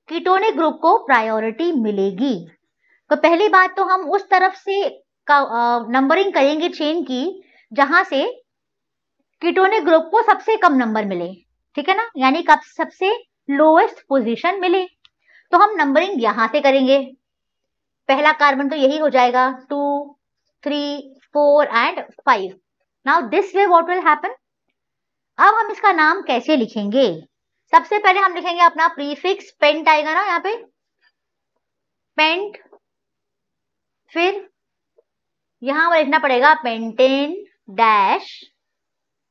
कीटोनिक ग्रुप को प्रायोरिटी मिलेगी। तो पहली बात तो हम उस तरफ से नंबरिंग करेंगे चेन की जहां से कीटोनिक ग्रुप को सबसे कम नंबर मिले। ठीक है ना, यानी कब सबसे लोएस्ट पोजीशन मिले, तो हम नंबरिंग यहां से करेंगे। पहला कार्बन तो यही हो जाएगा, 2, 3, 4 and 5। Now this way what will happen. अब हम इसका नाम कैसे लिखेंगे? सबसे पहले हम लिखेंगे अपना प्रीफिक्स, पेंट आएगा ना यहाँ पे, पेंट, फिर यहां पर लिखना पड़ेगा पेंटेन डैश,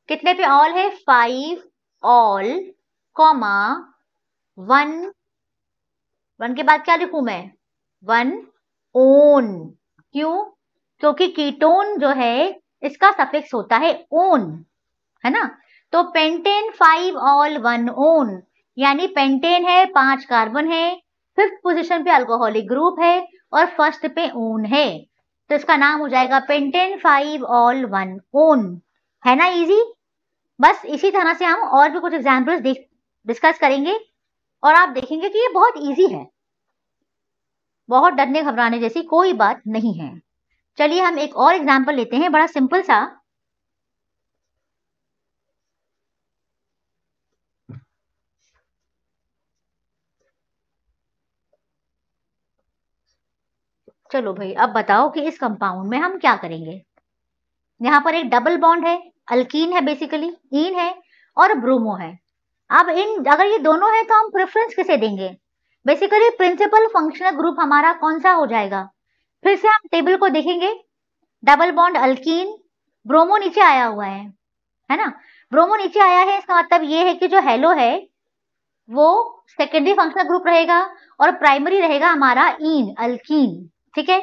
कितने पे ऑल है, 5 ऑल, कॉमा 1, 1 के बाद क्या लिखूं मैं, 1 ओन। क्यों? क्योंकि कीटोन जो है इसका सफिक्स होता है ओन, है ना। तो पेंटेन 5 ऑल 1 ओन, यानी पेंटेन है, 5 कार्बन है, 5th पोजीशन पे अल्कोहलिक ग्रुप है, और फर्स्ट पे ओन है, तो इसका नाम हो जाएगा पेंटेन 5 ऑल 1 ओन। है ना इजी? बस इसी तरह से हम और भी कुछ एग्जाम्पल्स डिस्कस करेंगे और आप देखेंगे कि ये बहुत इजी है, बहुत डरने घबराने जैसी कोई बात नहीं है। चलिए हम एक और एग्जाम्पल लेते हैं, बड़ा सिंपल सा। चलो भाई, अब बताओ कि इस कंपाउंड में हम क्या करेंगे। यहाँ पर एक डबल बॉन्ड है, अल्कीन है बेसिकली, ईन है और ब्रोमो है। अब अगर ये दोनों है तो हम प्रेफरेंस किसे देंगे? बेसिकली प्रिंसिपल फंक्शनल ग्रुप हमारा कौन सा हो जाएगा? फिर से हम टेबल को देखेंगे, डबल बॉन्ड अल्कीन, ब्रोमो नीचे आया हुआ है ना? ब्रोमो नीचे आया है, इसका मतलब ये है कि जो हेलो है वो सेकेंडरी फंक्शनल ग्रुप रहेगा और प्राइमरी रहेगा हमारा ईन, अल्कीन। ठीक है,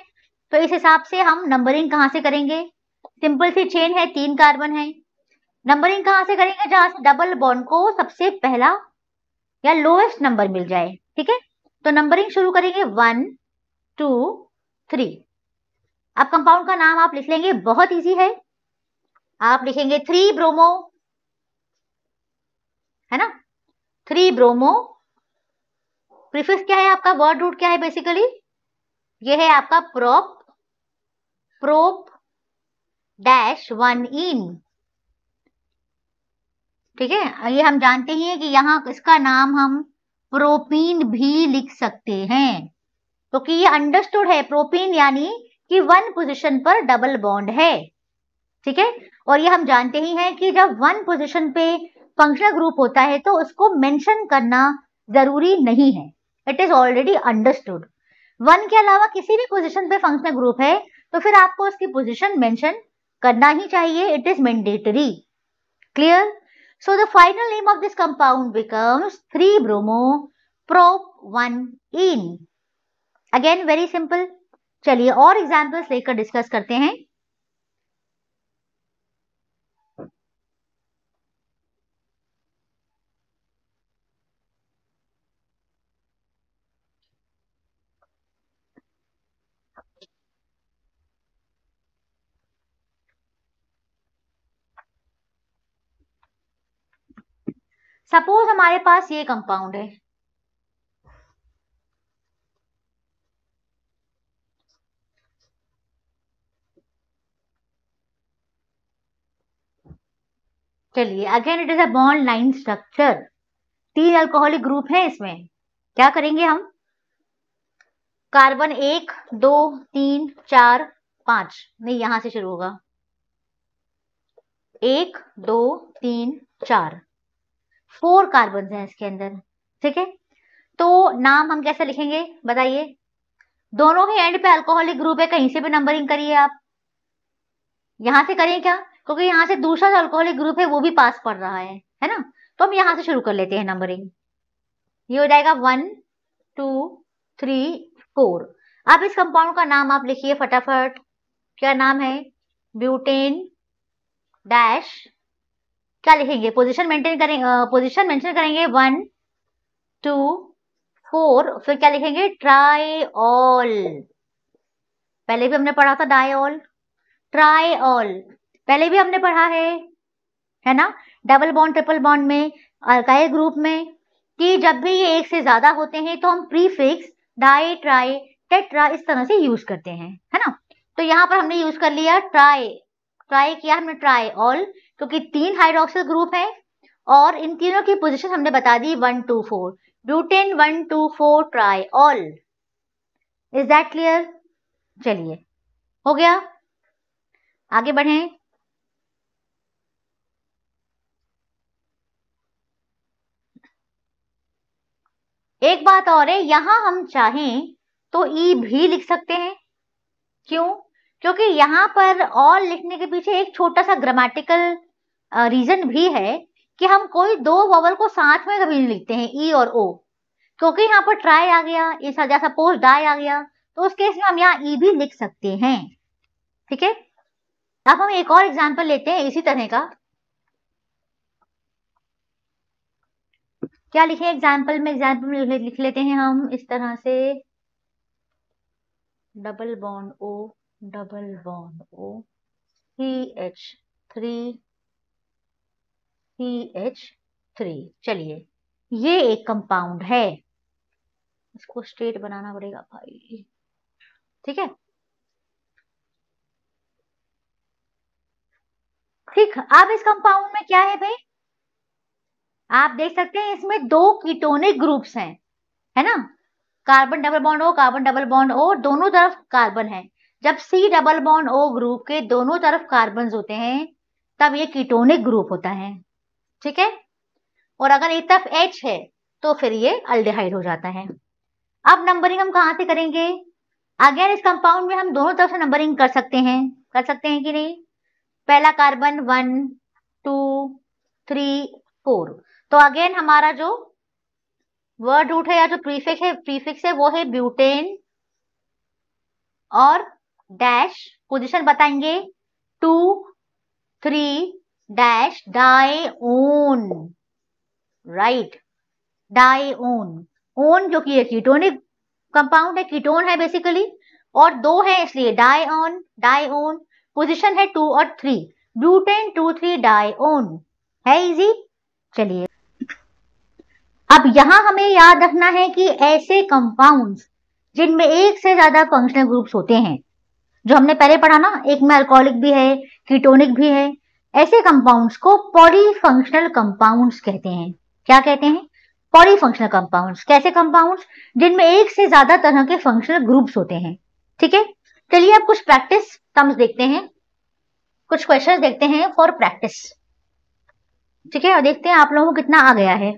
तो इस हिसाब से हम नंबरिंग कहाँ से करेंगे? सिंपल सी चेन है, 3 कार्बन है, नंबरिंग कहाँ से करेंगे? जहां से डबल बॉन्ड को सबसे पहला या लोएस्ट नंबर मिल जाए। ठीक है, तो नंबरिंग शुरू करेंगे 1 2 3। अब कंपाउंड का नाम आप लिख लेंगे, बहुत इजी है, आप लिखेंगे 3 ब्रोमो, है ना? 3 ब्रोमो। प्रीफिक्स क्या है आपका? वर्ड रूट क्या है बेसिकली? ये है आपका प्रोप डैश 1 इन। ठीक है, ये हम जानते ही हैं कि यहाँ इसका नाम हम प्रोपीन भी लिख सकते हैं, क्योंकि ये अंडरस्टूड है, प्रोपीन यानी कि 1 पोजीशन पर डबल बॉन्ड है। ठीक है, और ये हम जानते ही हैं कि जब 1 पोजीशन पे फंक्शनल ग्रुप होता है तो उसको मेंशन करना जरूरी नहीं है, इट इज ऑलरेडी अंडरस्टूड। 1 के अलावा किसी भी पोजीशन पे फंक्शनल ग्रुप है तो फिर आपको उसकी पोजीशन मेंशन करना ही चाहिए, it is mandatory. Clear? So the final name of this compound becomes 3-bromo prop 1 ene. Again very simple. चलिए और एग्जाम्पल्स लेकर डिस्कस करते हैं। सपोज हमारे पास ये कंपाउंड है, चलिए again it is a bond line structure, 3 alcoholic group है इसमें। क्या करेंगे हम? कार्बन 1 2 3 4 5, नहीं यहां से शुरू होगा, 1 2 3 4, 4 कार्बन हैं इसके अंदर। ठीक है, तो नाम हम कैसे लिखेंगे बताइए? दोनों ही एंड पे अल्कोहलिक ग्रुप है, कहीं से भी नंबरिंग करिए आप। यहां से करें क्या? क्योंकि यहां से दूसरा जो अल्कोहलिक ग्रुप है वो भी पास पड़ रहा है ना? तो हम यहां से शुरू कर लेते हैं नंबरिंग। ये हो जाएगा 1 2 3 4। अब इस कंपाउंड का नाम आप लिखिए फटाफट। क्या नाम है? ब्यूटेन डैश, क्या लिखेंगे? पोजीशन मेंटेन करेंगे, पोजीशन मेंशन करेंगे 1 2 4, फिर क्या लिखेंगे? ट्राईऑल। पहले भी हमने पढ़ा था डाईऑल, ट्राईऑल पहले भी हमने पढ़ा है ना? डबल बॉन्ड ट्रिपल बॉन्ड में, अल्काइल ग्रुप में, कि जब भी ये एक से ज्यादा होते हैं तो हम प्रीफिक्स डाई ट्राई टेट्रा इस तरह से यूज करते हैं, है ना? तो यहाँ पर हमने यूज कर लिया ट्राई किया हमने ट्राईऑल, क्योंकि 3 हाइड्रोक्सिल ग्रुप है और इन तीनों की पोजीशन हमने बता दी 1 2 4, butane 1 2 4 triol. Is that clear? चलिए हो गया, आगे बढ़े। एक बात और है, यहां हम चाहें तो ई भी लिख सकते हैं। क्यों? क्योंकि यहाँ पर ऑल लिखने के पीछे एक छोटा सा ग्रामेटिकल रीजन भी है कि हम कोई 2 वॉवल को साथ में कभी नहीं लिखते हैं, ई और ओ, क्योंकि यहाँ पर ट्राई आ गया, इस सपोज डाई आ गया, तो उस केस में हम यहाँ ई भी लिख सकते हैं। ठीक है, अब हम एक और एग्जाम्पल लेते हैं इसी तरह का। क्या लिखे एग्जाम्पल में? एग्जाम्पल में लिख लेते हैं हम इस तरह से, double bond O, double bond O, CH3, CH3। चलिए, ये एक कंपाउंड है, इसको स्ट्रेट बनाना पड़ेगा भाई, ठीक है। ठीक, अब इस कंपाउंड में क्या है भाई, आप देख सकते हैं इसमें दो कीटोनिक ग्रुप्स हैं, है ना, carbon double bond O, carbon double bond O, दोनों तरफ कार्बन है। जब C double bond O group के दोनों तरफ कार्बन होते हैं तब ये कीटोनिक ग्रुप होता है, ठीक है। और अगर एक तरफ H है तो फिर ये अल्डिहाइड हो जाता है। अब नंबरिंग हम कहां से करेंगे, अगेन इस कंपाउंड में हम दोनों तरफ से नंबरिंग कर सकते हैं कि नहीं। पहला कार्बन 1 2 3 4, तो अगेन हमारा जो वर्ड रूट है या जो प्रीफिक्स है वो है ब्यूटेन, और डैश पोजीशन बताएंगे 2 3 डैश डाईओन, राइट, डाईओन। ओन जो कि कीटोनिक कंपाउंड है, कीटोन है बेसिकली, और दो है इसलिए डाईओन। पोजीशन है 2 और 3, ब्यूटेन 2 3 डाईओन, है इजी। चलिए, अब यहां हमें याद रखना है कि ऐसे कंपाउंड्स जिनमें एक से ज्यादा फंक्शनल ग्रुप्स होते हैं, जो हमने पहले पढ़ा ना, एक में अल्कोहलिक भी है, कीटोनिक भी है, ऐसे कंपाउंड्स को पॉलीफंक्शनल कंपाउंड्स कहते हैं। क्या कहते हैं, पॉलीफंक्शनल कंपाउंड्स। कैसे कंपाउंड्स, जिनमें एक से ज्यादा तरह के फंक्शनल ग्रुप्स होते हैं, ठीक है। चलिए अब कुछ प्रैक्टिस टर्म्स देखते हैं, कुछ क्वेश्चंस देखते हैं फॉर प्रैक्टिस, ठीक है, और देखते हैं आप लोगों को कितना आ गया है।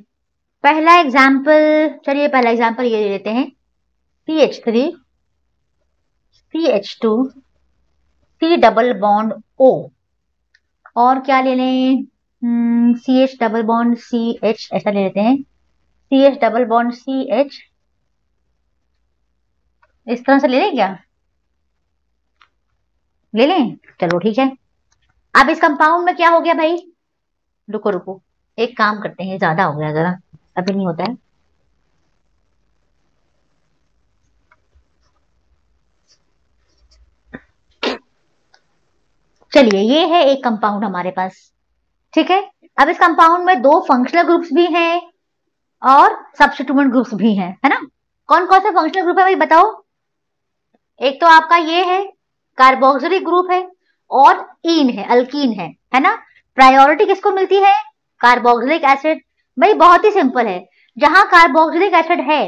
पहला एग्जाम्पल, चलिए पहला एग्जाम्पल ये ले लेते हैं, CH3 CH2 C double bond O, और क्या ले लें, CH डबल बॉन्ड CH, ऐसा ले लेते हैं, CH डबल बॉन्ड CH, इस तरह से ले लें क्या, ले लें, चलो ठीक है। अब इस कंपाउंड में क्या हो गया भाई, रुको रुको, एक काम करते हैं, ज्यादा हो गया जरा, अभी नहीं होता है। चलिए, ये है एक कंपाउंड हमारे पास, ठीक है। अब इस कंपाउंड में दो फंक्शनल ग्रुप्स भी हैं और सब्स्टिट्यूएंट ग्रुप्स भी हैं, है ना। कौन कौन से फंक्शनल ग्रुप है भाई बताओ, एक तो आपका ये है कार्बोक्सिलिक ग्रुप है, और ईन है, अल्कीन है ना। प्रायोरिटी किसको मिलती है, कार्बोक्सिलिक एसिड। भाई बहुत ही सिंपल है, जहां कार्बोक्सिलिक एसिड है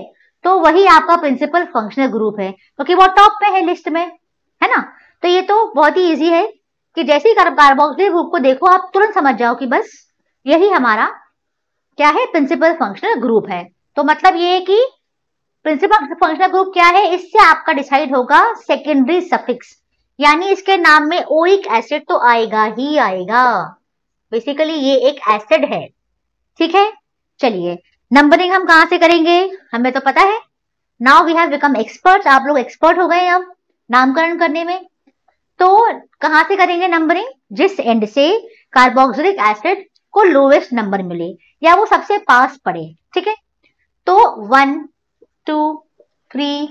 तो वही आपका प्रिंसिपल फंक्शनल ग्रुप है, क्योंकि वो टॉप पे है लिस्ट में, है ना। तो ये तो बहुत ही इजी है कि जैसे ही कार्बोक्सिलिक ग्रुप को देखो आप तुरंत समझ जाओ कि बस यही हमारा क्या है, प्रिंसिपल फंक्शनल ग्रुप है। तो मतलब ये है कि प्रिंसिपल फंक्शनल ग्रुप क्या है, इससे आपका डिसाइड होगा सेकेंडरी सफिक्स, यानी इसके नाम में ओइक एसिड तो आएगा ही आएगा, बेसिकली ये एक एसिड है, ठीक है। चलिए, नंबरिंग हम कहां से करेंगे, हमें तो पता है, now we have become experts, आप लोग एक्सपर्ट हो गए अब नामकरण करने में। तो कहां से करेंगे नंबरिंग, जिस एंड से कार्बोक्सिलिक एसिड को लोवेस्ट नंबर मिले या वो सबसे पास पड़े, ठीक है। तो 1 2 3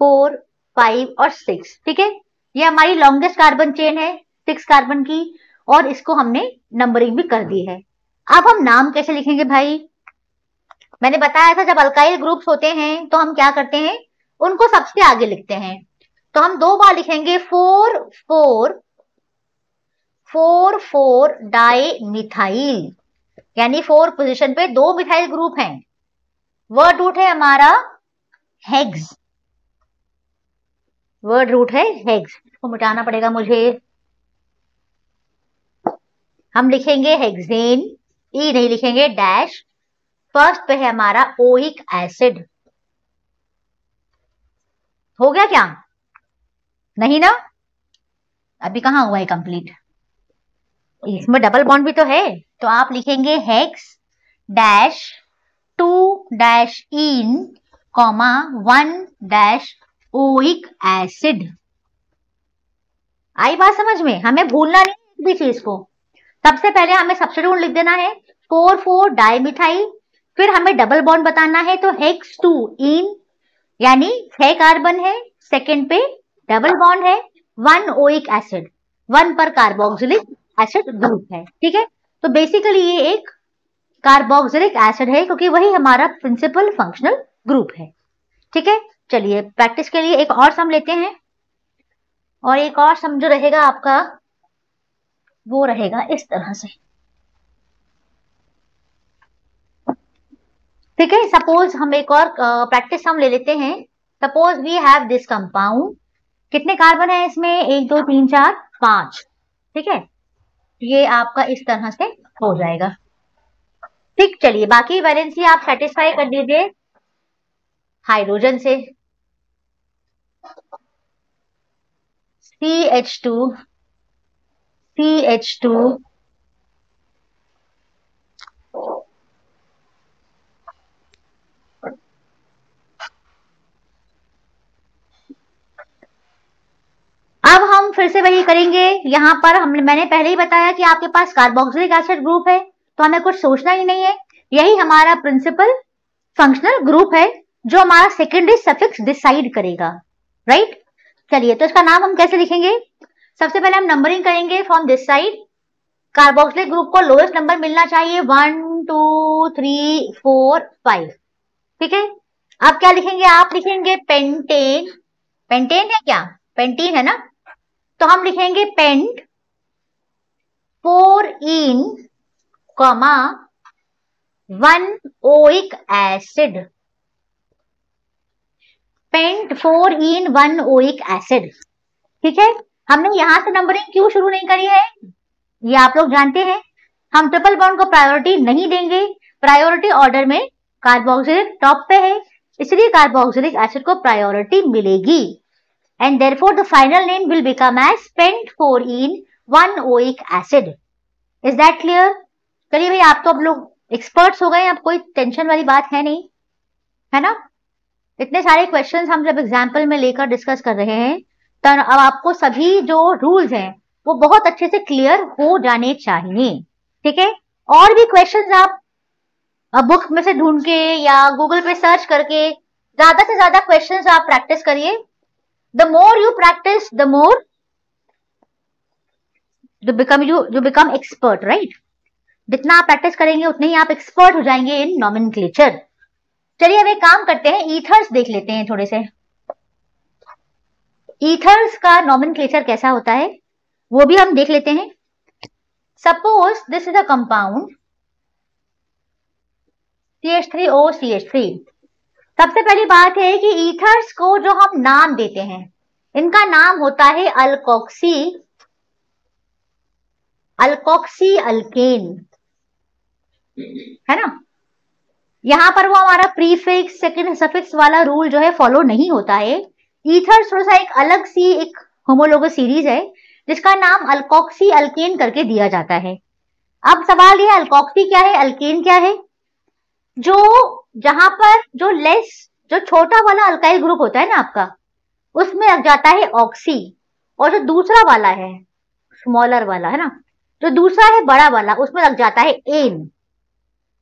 4 5 और 6, ठीक है, ये हमारी लॉन्गेस्ट कार्बन चेन है 6 कार्बन की, और इसको हमने नंबरिंग भी कर दी है। अब हम नाम कैसे लिखेंगे भाई, मैंने बताया था जब अल्काइल ग्रुप्स होते हैं तो हम क्या करते हैं, उनको सबसे आगे लिखते हैं। तो हम दो बार लिखेंगे 4 4 4 4 डाई मिथाइल, यानी 4 पोजीशन पे 2 मिथाइल ग्रुप हैं। वर्ड रूट है हमारा हेक्स, वर्ड रूट है हेक्स, इसको मिटाना पड़ेगा मुझे, हम लिखेंगे हेक्सेन, ई नहीं लिखेंगे, डैश। फर्स्ट पे है हमारा ओइक एसिड, हो गया क्या, नहीं ना, अभी कहां हुआ है कंप्लीट, इसमें डबल बॉन्ड भी तो है, तो आप लिखेंगे hex dash 2 dash en comma 1 dash oic acid. आई बात समझ में, हमें भूलना नहीं भी चीज को। सबसे पहले हमें सब्स्टिट्यूट लिख देना है 4 4 डाइमिथाइल, फिर हमें डबल बॉन्ड बताना है, तो हेक्स 2 इन, यानी 6 कार्बन है, सेकेंड पे डबल बॉन्ड है, 1 ओइक एसिड, 1 पर कार्बोक्सिलिक एसिड ग्रुप है। ठीक है, तो बेसिकली ये एक कार्बोक्सिलिक एसिड है क्योंकि वही हमारा प्रिंसिपल फंक्शनल ग्रुप है। ठीक है, चलिए प्रैक्टिस के लिए एक और सम लेते हैं, और एक और सम जो रहेगा आपका वो रहेगा इस तरह से। ठीक है, सपोज हम एक और प्रैक्टिस सम ले लेते हैं। Suppose we have this compound, कितने कार्बन है इसमें, 1 2 3 4 5। ठीक है, ये आपका इस तरह से हो जाएगा। ठीक, चलिए बाकी वैलेंसी आप सेटिस्फाई कर दीजिए हाइड्रोजन से, CH2 CH2 अब हम फिर से वही करेंगे। यहाँ पर मैंने पहले ही बताया कि आपके पास कार्बोक्सिलिक एसिड ग्रुप है तो हमें कुछ सोचना ही नहीं है, यही हमारा प्रिंसिपल फंक्शनल ग्रुप है जो हमारा सेकेंडरी सफिक्स डिसाइड करेगा, राइट। चलिए, तो इसका नाम हम कैसे लिखेंगे, सबसे पहले हम नंबरिंग करेंगे from this side. Carboxylic group को लोएस्ट नंबर मिलना चाहिए, 1 2 3 4 5। ठीक है, अब क्या लिखेंगे, आप लिखेंगे पेंटेन। पेंटेन है क्या, पेंटीन है ना, तो हम लिखेंगे पेंट 4 इन 1 ओइक एसिड। पेंट 4 इन 1 ओइक एसिड। ठीक है, हमने यहां से नंबरिंग क्यों शुरू नहीं करी है, ये आप लोग जानते हैं। हम ट्रिपल बॉन्ड को प्रायोरिटी नहीं देंगे, प्रायोरिटी ऑर्डर में कार्बोक्सिलिक टॉप पे है, इसलिए कार्बोक्सिलिक एसिड को प्रायोरिटी मिलेगी, and therefore the final name will become as pent 4 in 1 oic acid. Is that clear? चलिए भाई, आप तो अब लोग एक्सपर्ट्स हो गए, अब कोई टेंशन वाली बात है नहीं, है ना। इतने सारे क्वेश्चंस हम जब एग्जाम्पल में लेकर डिस्कस कर रहे हैं तो अब आपको सभी जो रूल्स हैं वो बहुत अच्छे से क्लियर हो जाने चाहिए। ठीक है, और भी क्वेश्चंस आप बुक में से ढूंढ के या गूगल पे सर्च करके ज्यादा से ज्यादा क्वेश्चंस आप प्रैक्टिस करिए। The more you practice, the more you become expert, right? जितना आप प्रैक्टिस करेंगे उतने ही आप एक्सपर्ट हो जाएंगे इन नॉमेनक्लेचर। चलिए अब एक काम करते हैं, ईथर्स देख लेते हैं थोड़े से। ईथर्स का नॉमेनक्लेचर कैसा होता है वो भी हम देख लेते हैं। Suppose this is a compound CH3OCH3। सबसे पहली बात है कि ईथर्स को जो हम नाम देते हैं इनका नाम होता है अल्कोक्सी अल्केन, है ना। यहां पर वो हमारा प्रीफिक्स सेकंड सफिक्स वाला रूल जो है फॉलो नहीं होता है। ईथर्स थोड़ा सा एक अलग सी एक होमोलोगस सीरीज है जिसका नाम अल्कोक्सी अल्केन करके दिया जाता है। अब सवाल ये अल्कोक्सी क्या है, अल्केन क्या है, जो जहां पर जो छोटा वाला अल्काइल ग्रुप होता है ना आपका, उसमें लग जाता है ऑक्सी, और जो दूसरा वाला है स्मॉलर वाला है ना, जो दूसरा है बड़ा वाला, उसमें लग जाता है एन।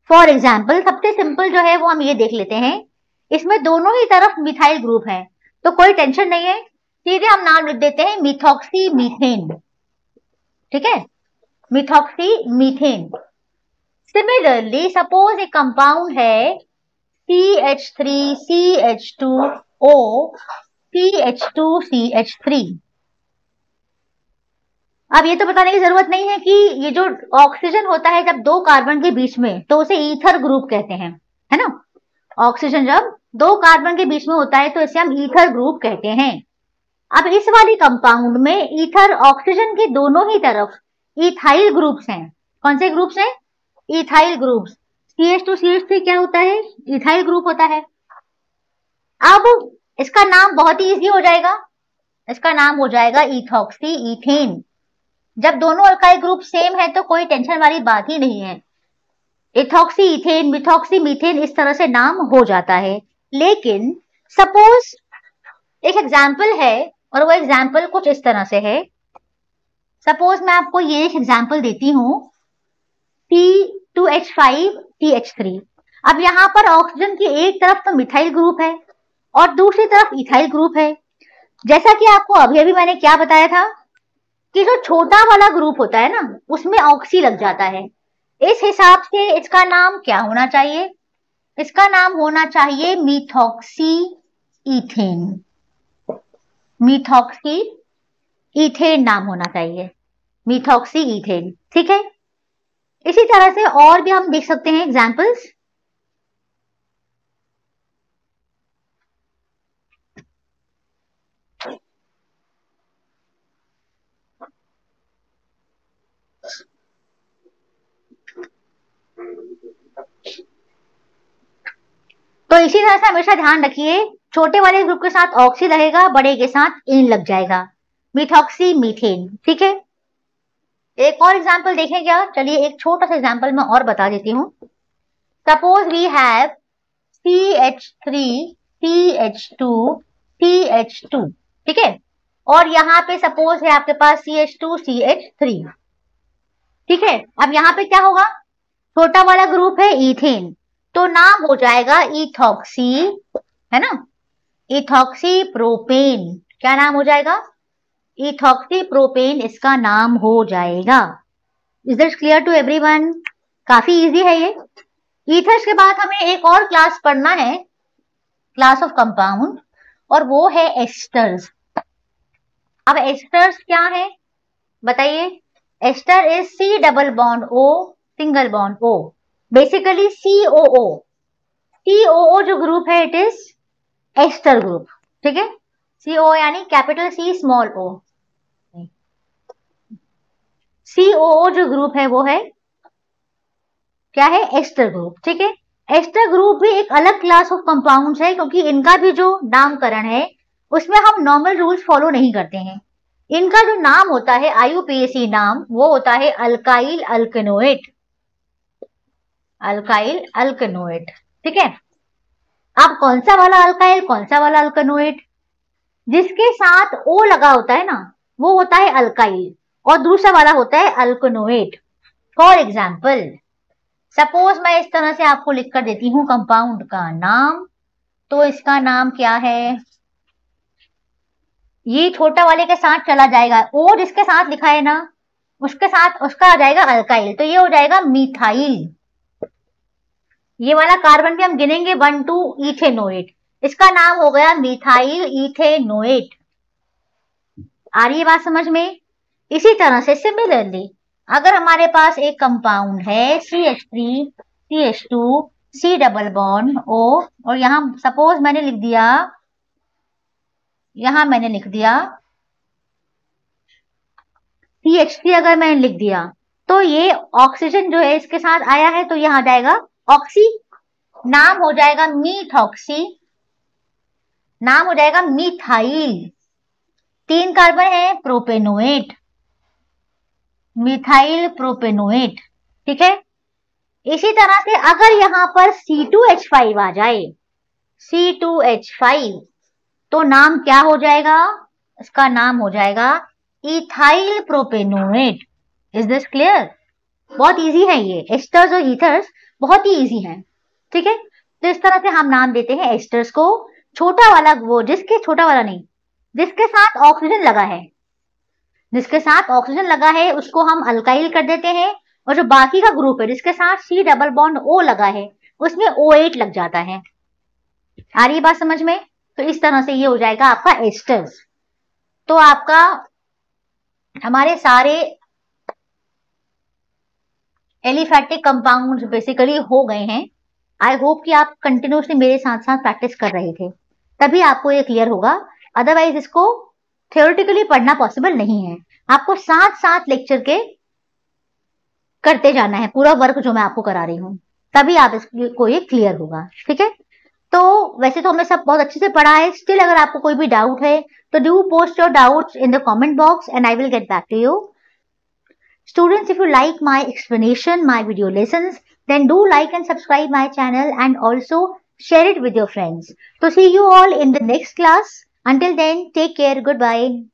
फॉर एग्जाम्पल सबसे सिंपल जो है वो हम ये देख लेते हैं, इसमें दोनों ही तरफ मिथाइल ग्रुप है तो कोई टेंशन नहीं है, सीधे हम नाम लिख देते हैं मिथॉक्सी मीथेन। ठीक है, मिथॉक्सी मीथेन। सिमिलरली सपोज एक कंपाउंड है CH3CH2O CH2CH3। अब ये तो बताने की जरूरत नहीं है कि ये जो ऑक्सीजन होता है जब दो कार्बन के बीच में तो उसे ईथर ग्रुप कहते हैं, है ना। ऑक्सीजन जब दो कार्बन के बीच में होता है तो इसे हम ईथर ग्रुप कहते हैं। अब इस वाली कंपाउंड में ईथर ऑक्सीजन के दोनों ही तरफ इथाइल ग्रुप्स हैं। कौन से ग्रुप्स हैं, इथाइल ग्रुप्स। CH2CH3 क्या होता है, इथाइल ग्रुप होता है। अब इसका नाम बहुत ही इजी हो जाएगा, इसका नाम हो जाएगा इथॉक्सी इथेन। जब दोनों अल्काइल ग्रुप सेम है तो कोई टेंशन वाली बात ही नहीं है, इथॉक्सी इथेन मिथॉक्सी मीथेन इस तरह से नाम हो जाता है। लेकिन सपोज एक एग्जाम्पल है और वो एग्जाम्पल कुछ इस तरह से है। सपोज मैं आपको ये एक एग्जाम्पल देती हूं, C2H5TH3। अब यहां पर ऑक्सीजन की एक तरफ तो मिथाइल ग्रुप है और दूसरी तरफ इथाइल ग्रुप है, जैसा कि आपको अभी अभी मैंने क्या बताया था कि जो छोटा वाला ग्रुप होता है ना उसमें ऑक्सी लग जाता है। इस हिसाब से इसका नाम क्या होना चाहिए? इसका नाम होना चाहिए मीथॉक्सी इथेन। मीथॉक्सी इथेन नाम होना चाहिए, मीथॉक्सी इथेन। ठीक है, इसी तरह से और भी हम देख सकते हैं एग्जांपल्स। तो इसी तरह से हमेशा ध्यान रखिए, छोटे वाले ग्रुप के साथ ऑक्सी लगेगा, बड़े के साथ एन लग जाएगा, मीथॉक्सी मीथेन। ठीक है, एक और एग्जांपल देखें क्या? चलिए एक छोटा सा एग्जांपल मैं और बता देती हूँ। Suppose we have CH3 CH2 CH2। ठीक है, और यहाँ पे सपोज है आपके पास CH2 CH3। ठीक है, अब यहाँ पे क्या होगा? छोटा वाला ग्रुप है इथेन, तो नाम हो जाएगा इथॉक्सी, है ना, इथॉक्सी प्रोपेन। क्या नाम हो जाएगा? इथॉक्सी प्रोपेन इसका नाम हो जाएगा। Is this clear to everyone? काफी इजी है ये। ईथर्स के बाद हमें एक और क्लास पढ़ना है, क्लास ऑफ कंपाउंड, और वो है एस्टर्स। अब एस्टर्स क्या है बताइए? Ester is C double bond O single bond O, basically COO। COO जो ग्रुप है इट इज एस्टर ग्रुप। ठीक है, COO यानी capital C small o। COO जो ग्रुप है वो है क्या है? Ester group. ठीक है, एस्टर ग्रुप भी एक अलग क्लास ऑफ कंपाउंड्स है, क्योंकि इनका भी जो नामकरण है उसमें हम नॉर्मल रूल्स फॉलो नहीं करते हैं। इनका जो नाम होता है IUPAC नाम, वो होता है अल्काइल अल्केनोएट। अल्काइल अल्केनोएट। ठीक है, अब कौन सा वाला अल्काइल, कौन सा वाला अल्केनोएट? जिसके साथ O लगा होता है ना वो होता है अल्काइल, और दूसरा वाला होता है अल्केनोएट। फॉर एग्जाम्पल, सपोज मैं इस तरह से आपको लिख कर देती हूँ कंपाउंड का नाम, तो इसका नाम क्या है? ये छोटा वाले के साथ चला जाएगा, O जिसके साथ लिखा है ना उसके साथ उसका आ जाएगा अल्काइल, तो ये हो जाएगा मिथाइल। ये वाला कार्बन भी हम गिनेंगे 1 2 इथेनोएट, इसका नाम हो गया मिथाइल इथेनोएट। आ रही है बात समझ में? इसी तरह से सिमिलरली अगर हमारे पास एक कंपाउंड है CH3 CH2 C double bond O, और यहां सपोज मैंने लिख दिया, यहां मैंने लिख दिया CH3, अगर मैंने लिख दिया तो ये ऑक्सीजन जो है इसके साथ आया है, तो यहां आ जाएगा ऑक्सी, नाम हो जाएगा मीथॉक्सी, नाम हो जाएगा मिथाइल। 3 कार्बन है, प्रोपेनोएट, मिथाइल प्रोपेनोएट। ठीक है, इसी तरह से अगर यहां पर C2H5 आ जाए, C2H5, तो नाम क्या हो जाएगा? इसका नाम हो जाएगा ethyl propanoate. Is this clear? बहुत इजी है ये, एस्टर्स और ईथर्स बहुत ही इजी हैं। ठीक है, तो इस तरह से हम नाम देते हैं एस्टर्स को। छोटा वाला वो जिसके, छोटा वाला नहीं, जिसके साथ ऑक्सीजन लगा है, जिसके साथ ऑक्सीजन लगा है उसको हम अल्काइल कर देते हैं, और जो बाकी का ग्रुप है जिसके साथ C डबल बॉन्ड O लगा है उसमें O8 लग जाता है। आ रही बात समझ में? तो इस तरह से ये हो जाएगा आपका एस्टर्स। तो आपका हमारे सारे एलिफैटिक कंपाउंड्स बेसिकली हो गए हैं। आई होप कि आप कंटिन्यूसली मेरे साथ साथ प्रैक्टिस कर रहे थे, तभी आपको ये क्लियर होगा। अदरवाइज इसको थ्योरेटिकली पढ़ना पॉसिबल नहीं है, आपको साथ साथ लेक्चर के करते जाना है पूरा वर्क जो मैं आपको करा रही हूँ, तभी आप इसको ये क्लियर होगा। ठीक है, तो वैसे तो हमने सब बहुत अच्छे से पढ़ा है। स्टिल अगर आपको कोई भी डाउट है तो do post your doubts in the comment box and I will get back to you. Students, if you like my explanation, my video lessons, then do like and subscribe my channel and also share it with your friends. So see you all in the next class. Until then, take care. Goodbye.